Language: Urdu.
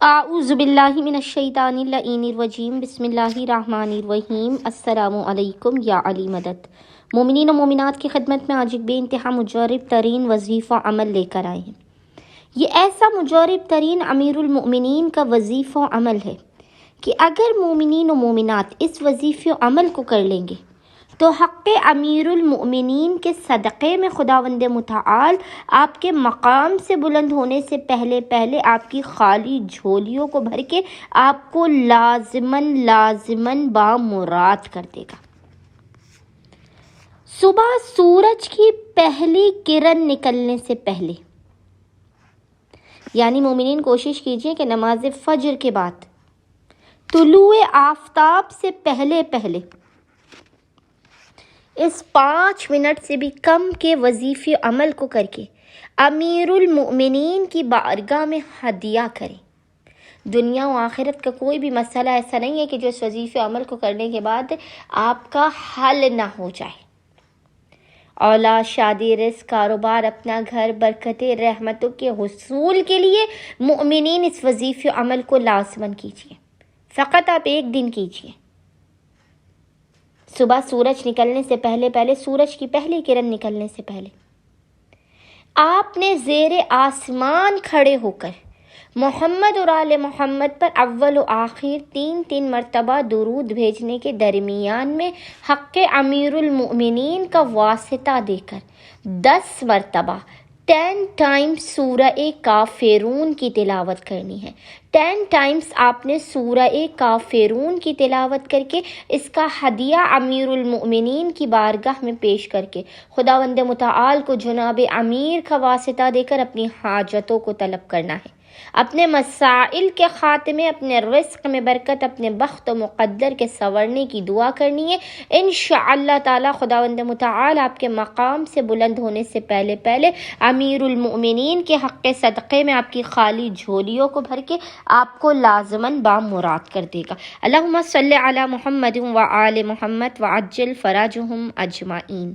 اعوذ باللہ من الشیطان اللعین الرجیم بسم اللہ الرحمن الرحیم السلام علیکم یا علی مدد۔ مومنین و مومنات کی خدمت میں آج ایک بے انتہا مجرب ترین وظیفہ عمل لے کر آئے ہیں۔ یہ ایسا مجرب ترین امیر المؤمنین کا وظیفہ عمل ہے کہ اگر مومنین و مومنات اس وظیفہ عمل کو کر لیں گے تو حق امیر المؤمنین کے صدقے میں خداوند متعال آپ کے مقام سے بلند ہونے سے پہلے آپ کی خالی جھولیوں کو بھر کے آپ کو لازماً بامراد کر دے گا۔ صبح سورج کی پہلی کرن نکلنے سے پہلے، یعنی مومنین کوشش کیجئے کہ نماز فجر کے بعد طلوع آفتاب سے پہلے اس 5 منٹ سے بھی کم کے وظیفے عمل کو کر کے امیر المؤمنین کی بارگاہ میں ہدیہ کریں۔ دنیا و آخرت کا کوئی بھی مسئلہ ایسا نہیں ہے کہ جو اس وظیفے عمل کو کرنے کے بعد آپ کا حل نہ ہو جائے۔ اولاد، شادی، رزق، کاروبار، اپنا گھر، برکتیں، رحمتوں کے حصول کے لیے مومنین اس وظیفے عمل کو لازماً کیجیے۔ فقط آپ ایک دن کیجیے۔ صبح سورج نکلنے سے پہلے سورج کی پہلی کرن نکلنے سے پہلے آپ نے زیر آسمان کھڑے ہو کر محمد اور آل محمد پر اول و آخر 3 مرتبہ درود بھیجنے کے درمیان میں حق امیر المؤمنین کا واسطہ دے کر 10 مرتبہ 10 ٹائمز سورہ کافرون کی تلاوت کرنی ہے۔ 10 ٹائمز آپ نے سورہ کافرون کی تلاوت کر کے اس کا ہدیہ امیر المؤمنین کی بارگاہ میں پیش کر کے خداوند متعال کو جناب امیر کا واسطہ دے کر اپنی حاجتوں کو طلب کرنا ہے، اپنے مسائل کے خاتمے، اپنے رزق میں برکت، اپنے بخت و مقدر کے سنورنے کی دعا کرنی ہے۔ انشاءاللہ تعالی خداوند متعال آپ کے مقام سے بلند ہونے سے پہلے امیر المؤمنین کے حق صدقے میں آپ کی خالی جھولیوں کو بھر کے آپ کو لازماً بامراد کر دے گا۔ اللہم صلی علی محمد و آل محمد وعجل فرجہم اجمعین۔